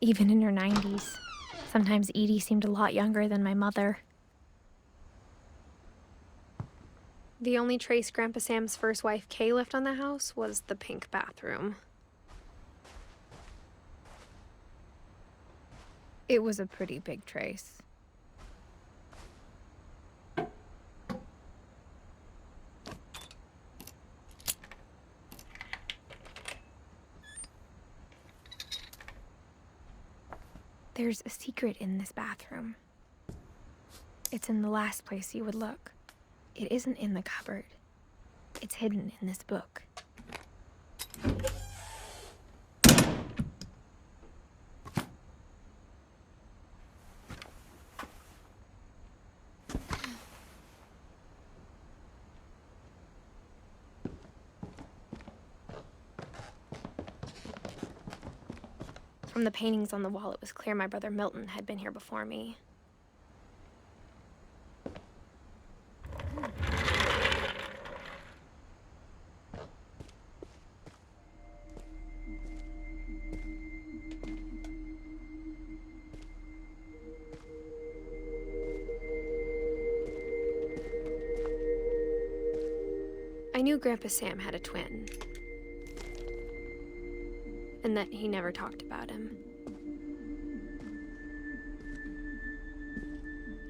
even in her 90s. Sometimes Edie seemed a lot younger than my mother. The only trace Grandpa Sam's first wife, Kay, left on the house was the pink bathroom. It was a pretty big trace. There's a secret in this bathroom. It's in the last place you would look. It isn't in the cupboard. It's hidden in this book. From the paintings on the wall, it was clear my brother Milton had been here before me. I knew Grandpa Sam had a twin, and that he never talked about him.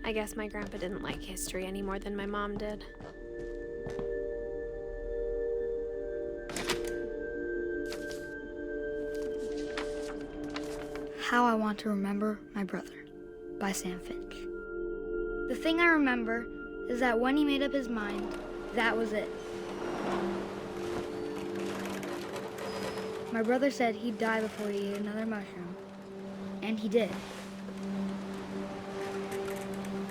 I guess my grandpa didn't like history any more than my mom did. How I Want to Remember My Brother by Sam Finch. The thing I remember is that when he made up his mind, that was it. My brother said he'd die before he ate another mushroom, and he did.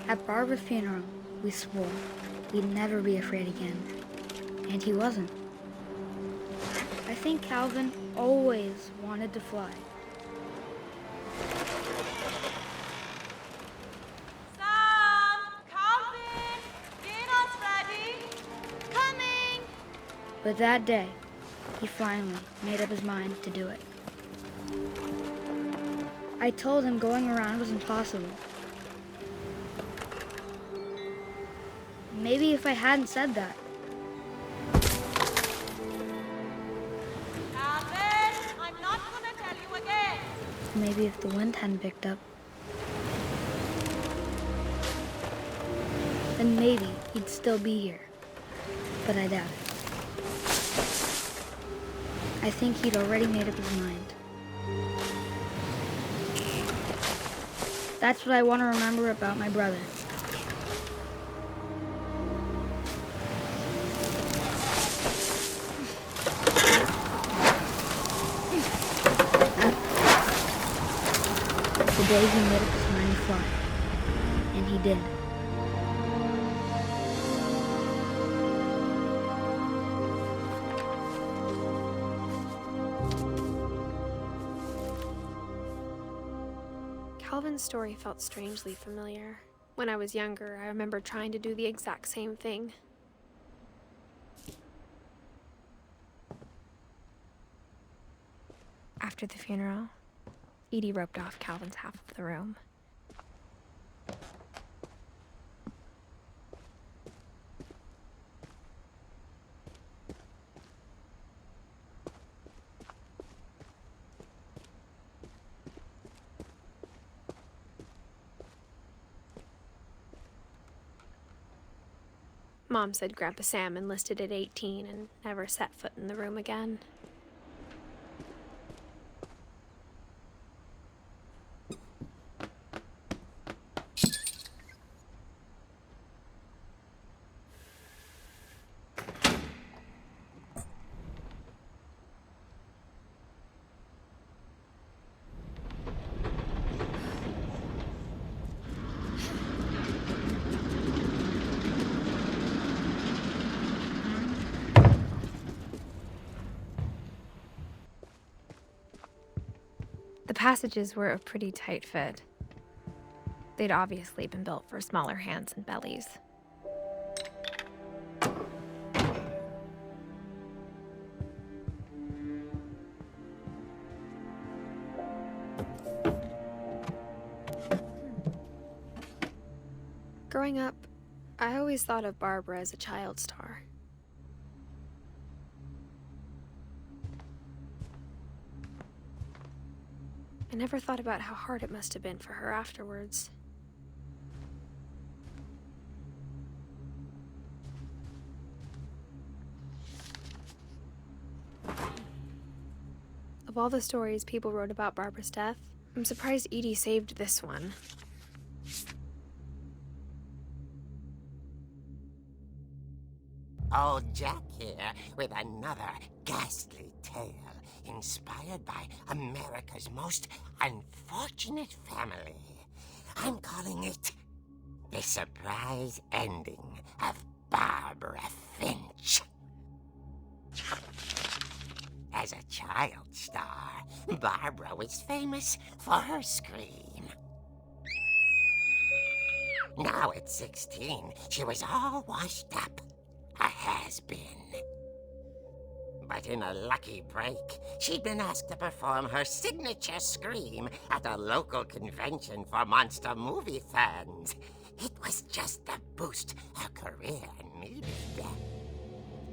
At Barbara's funeral, we swore we'd never be afraid again, and he wasn't. I think Calvin always wanted to fly. Sam! Calvin! Dinner's ready! Coming! But that day, he finally made up his mind to do it. I told him going around was impossible. Maybe if I hadn't said that. Calvin! I'm not gonna tell you again! Maybe if the wind hadn't picked up. Then maybe he'd still be here. But I doubt it. I think he'd already made up his mind. That's what I want to remember about my brother. The day he made up his mind to fly. And he did. Calvin's story felt strangely familiar. When I was younger, I remember trying to do the exact same thing. After the funeral, Edie roped off Calvin's half of the room. Mom said Grandpa Sam enlisted at 18 and never set foot in the room again. The passages were a pretty tight fit. They'd obviously been built for smaller hands and bellies. Growing up, I always thought of Barbara as a child star. I never thought about how hard it must have been for her afterwards. Of all the stories people wrote about Barbara's death, I'm surprised Edie saved this one. Old Jack here with another ghastly tale inspired by America's most unfortunate family. I'm calling it The Surprise Ending of Barbara Finch. As a child star, Barbara was famous for her scream. Now at 16, she was all washed up. A has-been. But in a lucky break, she'd been asked to perform her signature scream at a local convention for monster movie fans. It was just the boost her career needed.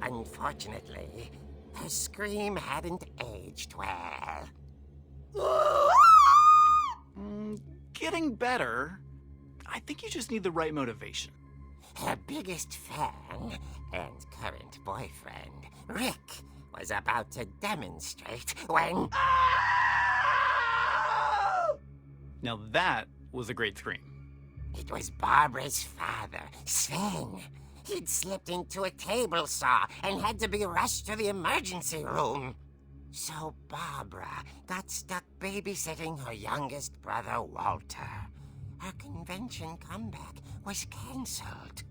Unfortunately, her scream hadn't aged well. Getting better. I think you just need the right motivation. Her biggest fan and current boyfriend, Rick, was about to demonstrate when... Now that was a great scream. It was Barbara's father, Sven. He'd slipped into a table saw and had to be rushed to the emergency room. So Barbara got stuck babysitting her youngest brother, Walter. Her convention comeback was cancelled.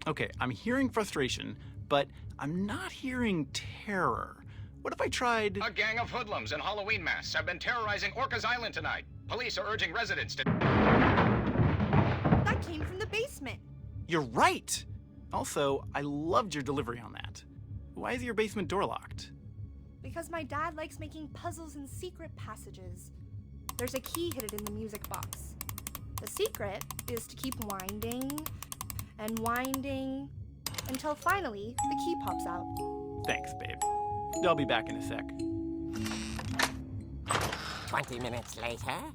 Okay, I'm hearing frustration, but I'm not hearing terror. What if I tried... A gang of hoodlums in Halloween masks have been terrorizing Orcas Island tonight. Police are urging residents to... That came from the basement. You're right! Also, I loved your delivery on that. Why is your basement door locked? Because my dad likes making puzzles and secret passages. There's a key hidden in the music box. The secret is to keep winding and winding until finally the key pops out. Thanks, babe. I'll be back in a sec. 20 minutes later,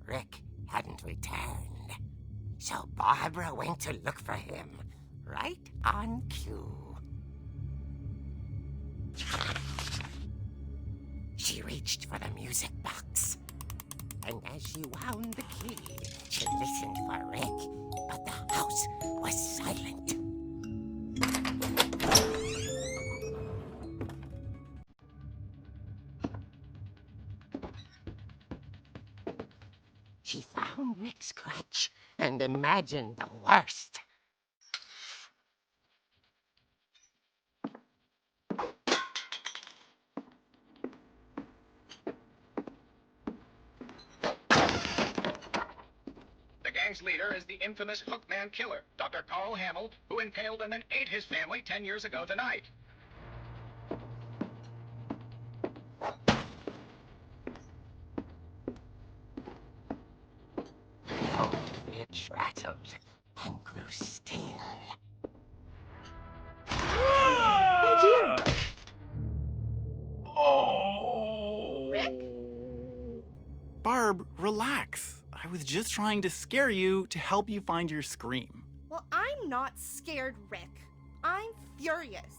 Rick hadn't returned. So Barbara went to look for him, right on cue. She reached for the music box. And as she wound the key, she listened for Rick, but the house was silent. She found Rick's crutch and imagined the worst. The gang's leader is the infamous Hookman killer, Dr. Carl Hamill, who impaled and then ate his family 10 years ago tonight. Oh, it rattled and grew still. Barb, relax. I was just trying to scare you to help you find your scream. Well, I'm not scared, Rick. I'm furious.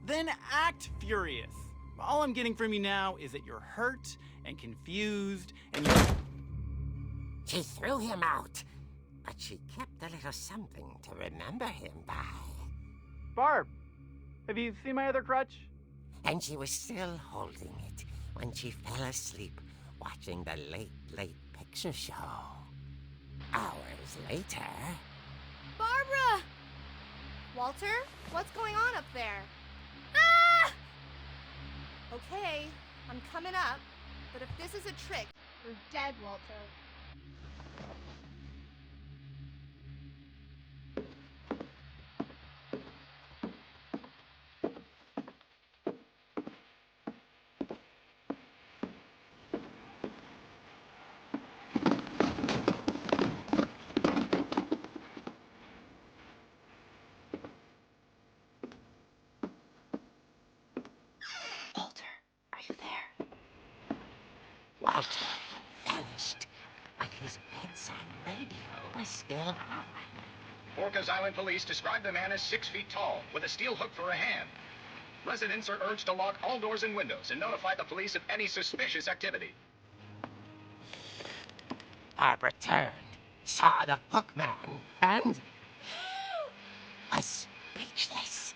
Then act furious. All I'm getting from you now is that you're hurt and confused and you're... She threw him out, but she kept a little something to remember him by. Barb, have you seen my other crutch? And she was still holding it when she fell asleep watching the late picture show. Hours later... Barbara! Walter, what's going on up there? Ah! Okay, I'm coming up, but if this is a trick, you're dead, Walter. Orcas Island police describe the man as 6 feet tall, with a steel hook for a hand. Residents are urged to lock all doors and windows and notify the police of any suspicious activity. Barbara turned, saw the hook man, and was speechless.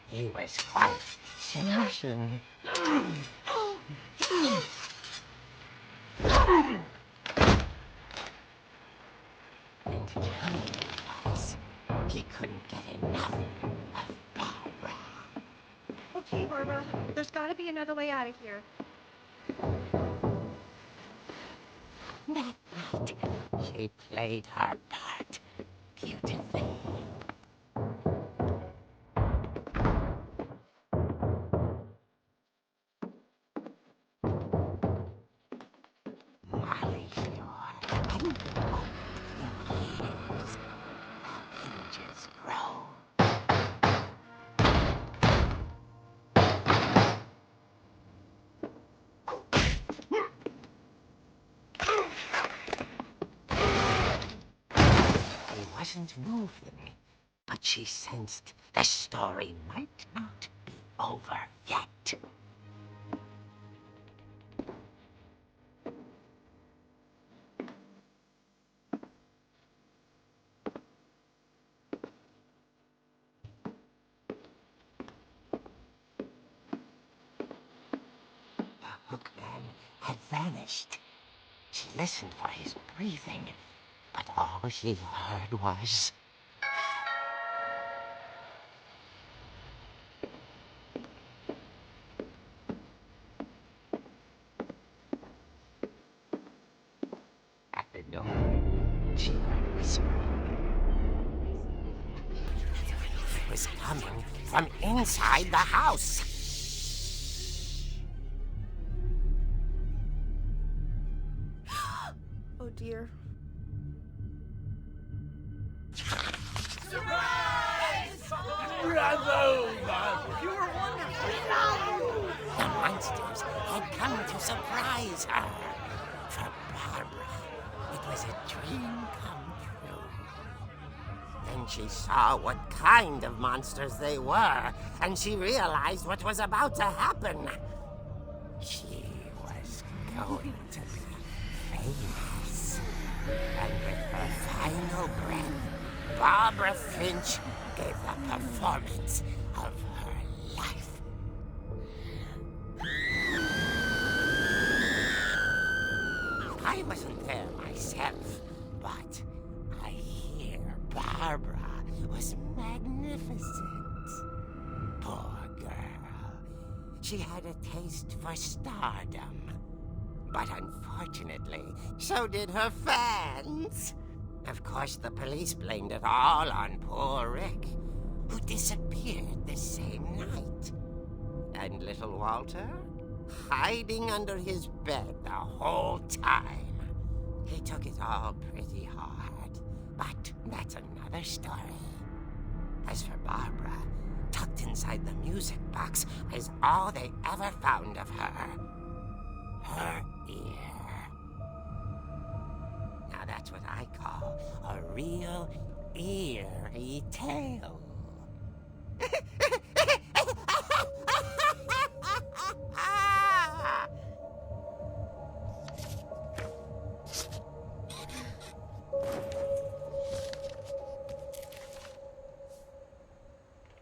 He was quite smashing. And he couldn't get enough of Barbara. Okay, Barbara, there's gotta be another way out of here. That night, she played her part beautifully. Molly Shore and your hands. The hinges grow. He wasn't moving, but she sensed the story might not be over yet. The hookman had vanished. She listened for his breathing, but all she heard was... At the door, she heard whispering. It was coming from inside the house. Oh dear. The monsters had come to surprise her. For Barbara, it was a dream come true. Then she saw what kind of monsters they were, and she realized what was about to happen. She was going to be famous. And with her final breath, Barbara Finch gave the performance of her life. I wasn't there myself, but I hear Barbara was magnificent. Poor girl. She had a taste for stardom. But unfortunately, so did her fans. Of course, the police blamed it all on poor Rick, who disappeared the same night. And little Walter? Hiding under his bed the whole time. He took it all pretty hard, but that's another story. As for Barbara, tucked inside the music box is all they ever found of her. Her ear. Now that's what I call a real eerie tale.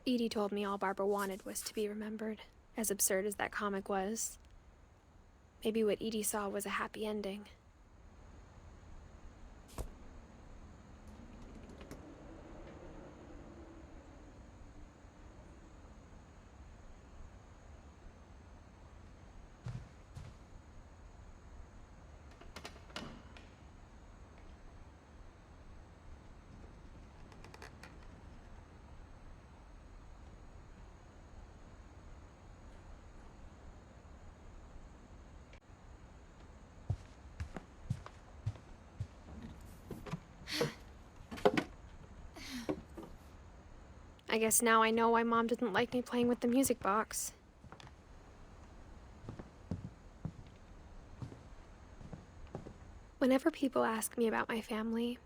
Edie told me all Barbara wanted was to be remembered, as absurd as that comic was. Maybe what Edie saw was a happy ending. I guess now I know why Mom didn't like me playing with the music box. Whenever people ask me about my family,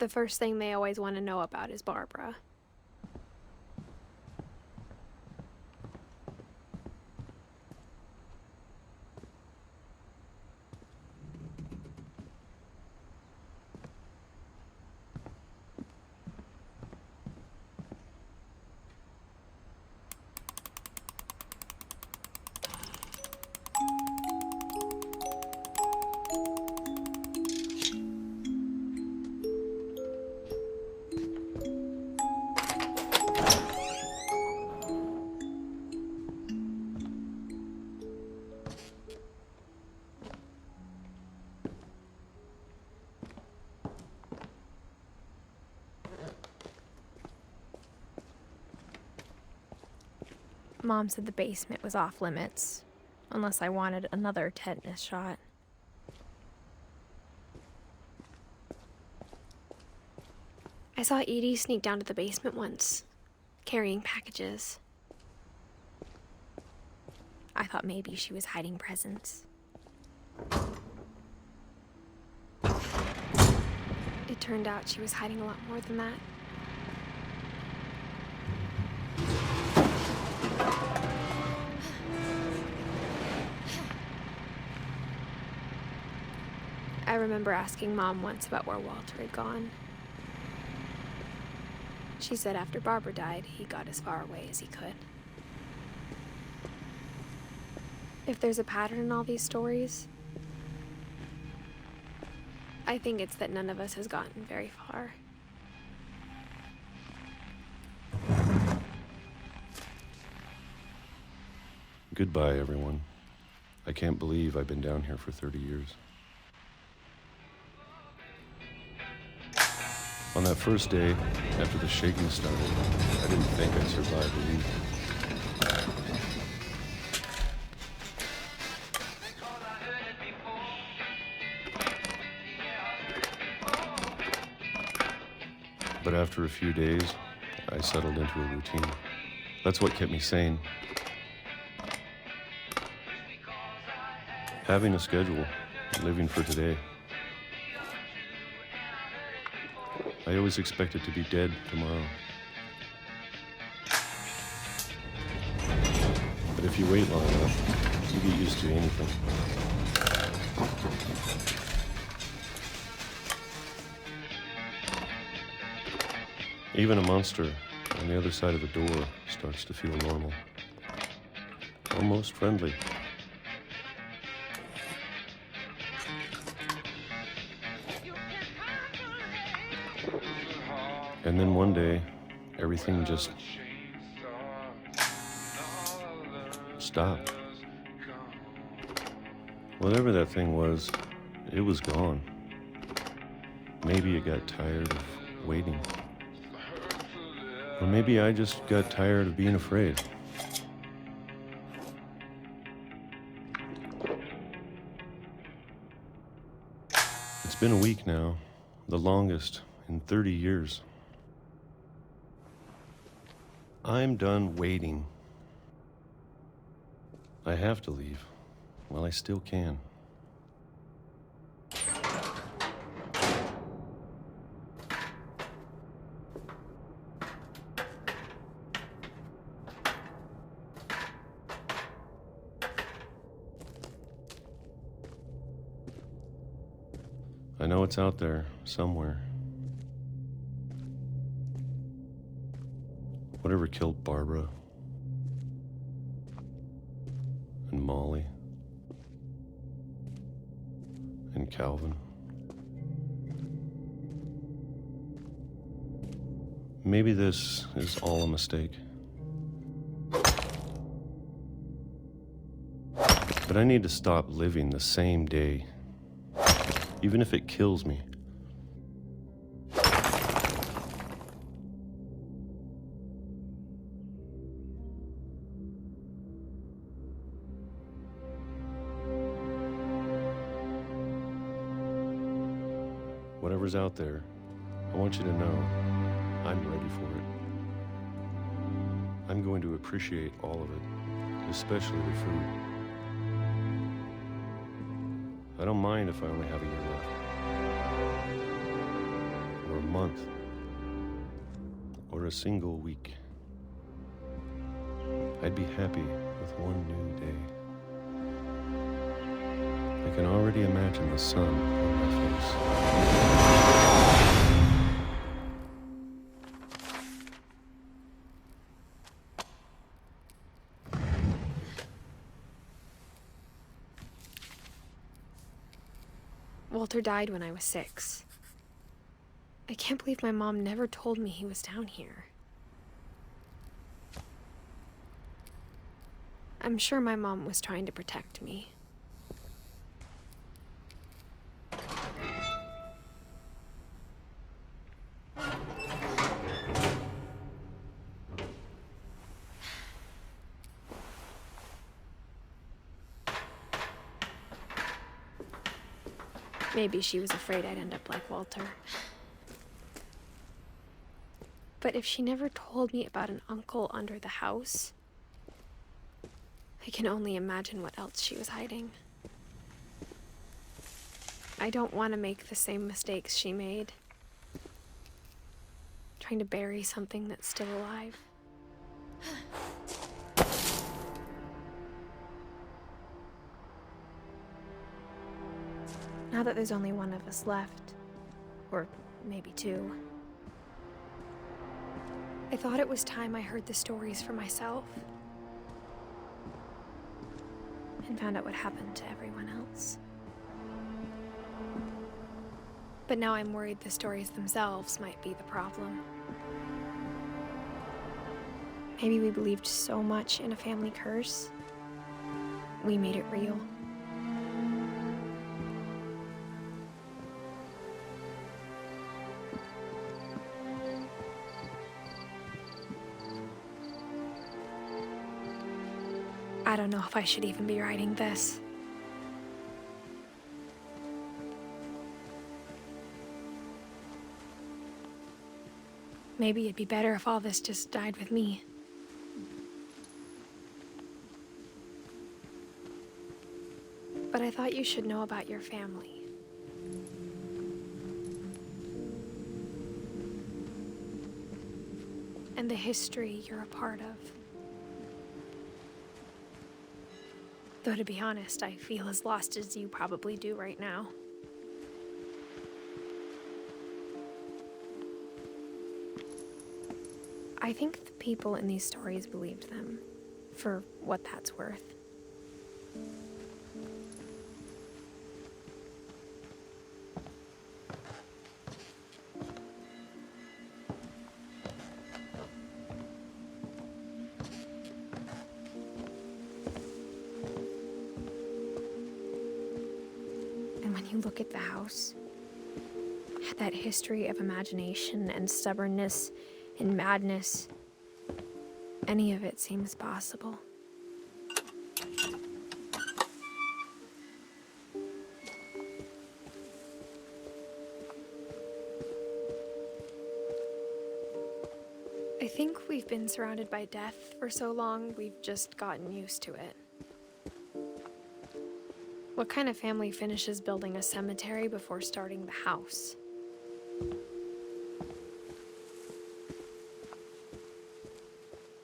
The first thing they always want to know about is Barbara. Mom said the basement was off limits, unless I wanted another tetanus shot. I saw Edie sneak down to the basement once, carrying packages. I thought maybe she was hiding presents. It turned out she was hiding a lot more than that. I remember asking Mom once about where Walter had gone. She said after Barbara died, he got as far away as he could. If there's a pattern in all these stories, I think it's that none of us has gotten very far. Goodbye, everyone. I can't believe I've been down here for 30 years. On that first day, after the shaking started, I didn't think I'd survive a week. But after a few days, I settled into a routine. That's what kept me sane. Having a schedule, living for today. I always expected to be dead tomorrow. But if you wait long enough, you get used to anything. Even a monster on the other side of the door starts to feel normal. Almost friendly. And then one day, everything just stopped. Whatever that thing was, it was gone. Maybe it got tired of waiting. Or maybe I just got tired of being afraid. It's been a week now, the longest in 30 years. I'm done waiting. I have to leave while I still can. I know it's out there somewhere. Whatever killed Barbara and Molly and Calvin. Maybe this is all a mistake. But I need to stop living the same day, even if it kills me. Whatever's out there, I want you to know I'm ready for it. I'm going to appreciate all of it, especially the food. I don't mind if I only have a year left, or a month, or a single week. I'd be happy with one new day. I can already imagine the sun on my face. Walter died when I was 6. I can't believe my mom never told me he was down here. I'm sure my mom was trying to protect me. Maybe she was afraid I'd end up like Walter. But if she never told me about an uncle under the house, I can only imagine what else she was hiding. I don't want to make the same mistakes she made. Trying to bury something that's still alive. Now that there's only one of us left, or maybe 2, I thought it was time I heard the stories for myself and found out what happened to everyone else. But now I'm worried the stories themselves might be the problem. Maybe we believed so much in a family curse, we made it real. I don't know if I should even be writing this. Maybe it'd be better if all this just died with me. But I thought you should know about your family. And the history you're a part of. Though to be honest, I feel as lost as you probably do right now. I think the people in these stories believed them, for what that's worth. And when you look at the house, that history of imagination and stubbornness and madness, any of it seems possible. I think we've been surrounded by death for so long, we've just gotten used to it. What kind of family finishes building a cemetery before starting the house?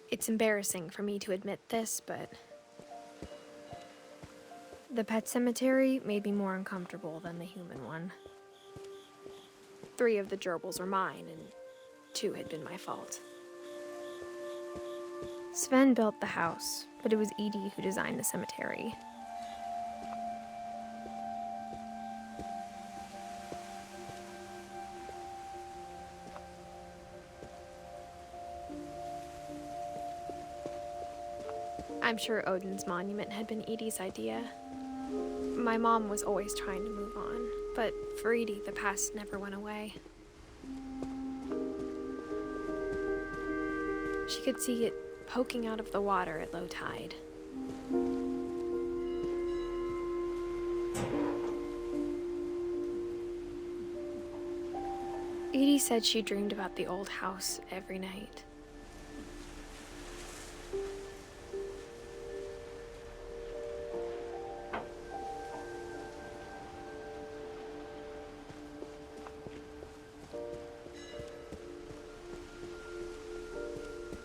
It's embarrassing for me to admit this, but the pet cemetery made me more uncomfortable than the human one. 3 of the gerbils were mine, and 2 had been my fault. Sven built the house, but it was Edith who designed the cemetery. I'm sure Odin's monument had been Edie's idea. My mom was always trying to move on, but for Edie, the past never went away. She could see it poking out of the water at low tide. Edie said she dreamed about the old house every night.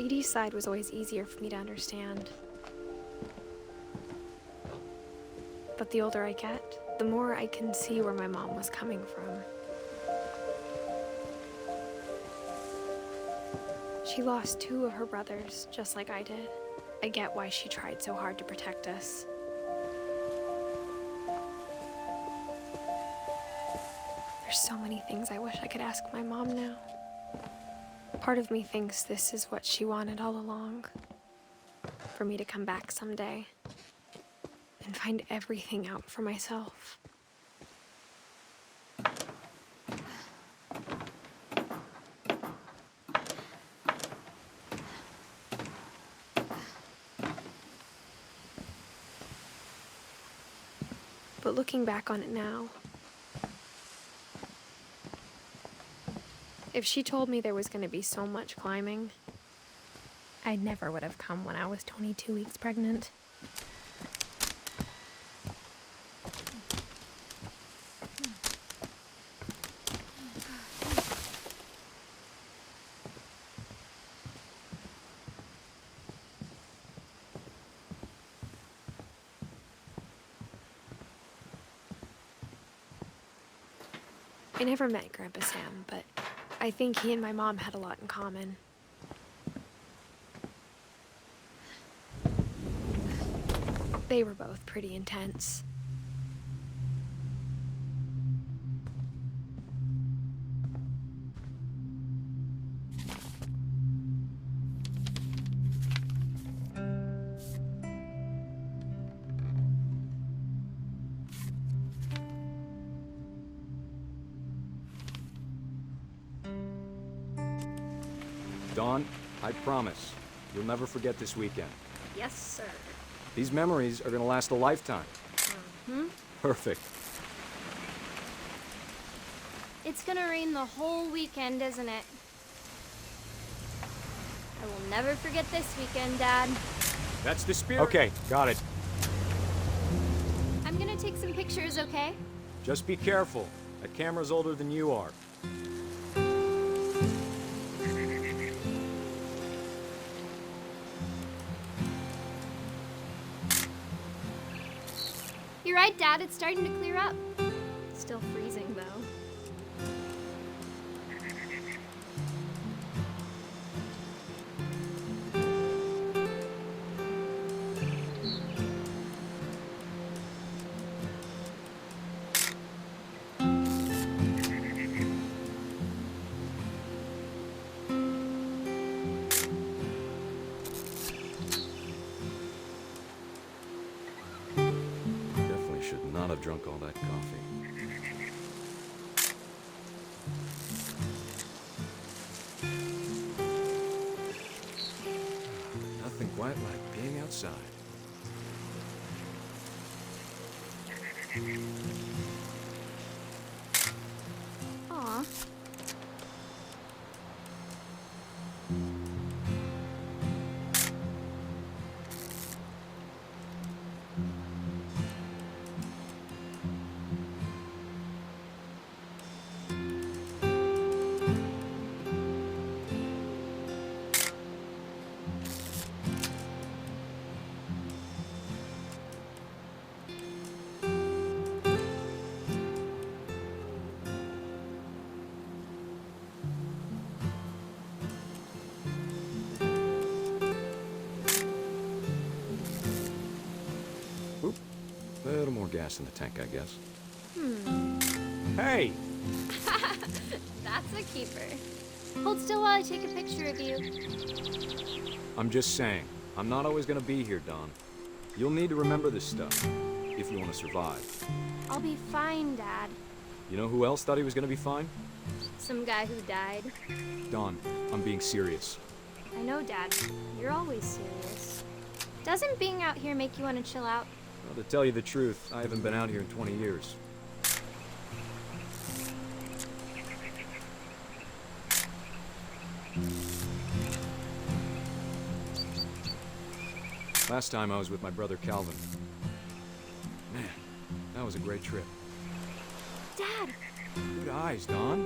Edie's side was always easier for me to understand. But the older I get, the more I can see where my mom was coming from. She lost 2 of her brothers, just like I did. I get why she tried so hard to protect us. There's so many things I wish I could ask my mom now. Part of me thinks this is what she wanted all along. For me to come back someday and find everything out for myself. But looking back on it now, if she told me there was going to be so much climbing, I never would have come when I was 22 weeks pregnant. I never met Grandpa Sam, but I think he and my mom had a lot in common. They were both pretty intense. Dawn, I promise, you'll never forget this weekend. Yes, sir. These memories are gonna last a lifetime. Perfect. It's gonna rain the whole weekend, isn't it? I will never forget this weekend, Dad. That's the spirit. Okay, got it. I'm gonna take some pictures, okay? Just be careful. That camera's older than you are. You're right, Dad. It's starting to clear up. Still freezing, though. Should not have drunk all that coffee. Nothing quite like being outside. Aw. Oop. A little more gas in the tank, I guess. Hey! That's a keeper. Hold still while I take a picture of you. I'm just saying, I'm not always gonna be here, Don. You'll need to remember this stuff, if you want to survive. I'll be fine, Dad. You know who else thought he was gonna be fine? Some guy who died. Don, I'm being serious. I know, Dad. You're always serious. Doesn't being out here make you want to chill out? Well, to tell you the truth, I haven't been out here in 20 years. Last time I was with my brother Calvin. Man, that was a great trip. Dad! Good eyes, Don.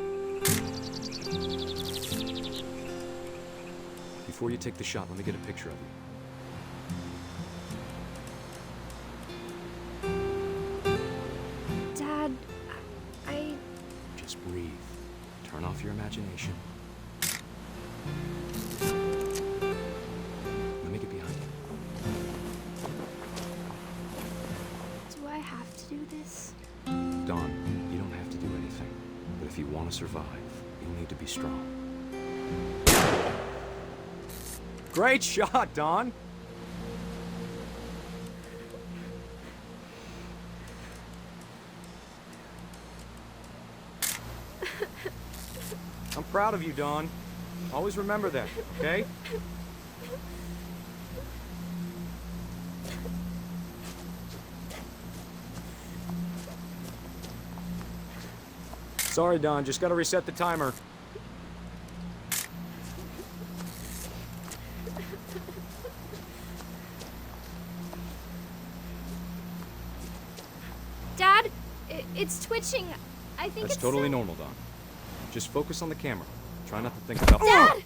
You Before you take the shot, let me get a picture of you. Dad, I... Just breathe. Turn off your imagination. Let me get behind you. Do I have to do this? Dawn, you don't have to do anything. But if you want to survive, you'll need to be strong. Great shot, Dawn! I'm proud of you, Dawn. Always remember that, okay? Sorry, Dawn, just gotta reset the timer. Dad, it's twitching. I think That's it's totally so- normal, Dawn. Just focus on the camera. Try not to think about— Dad!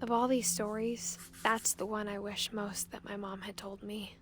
Of all these stories, that's the one I wish most that my mom had told me.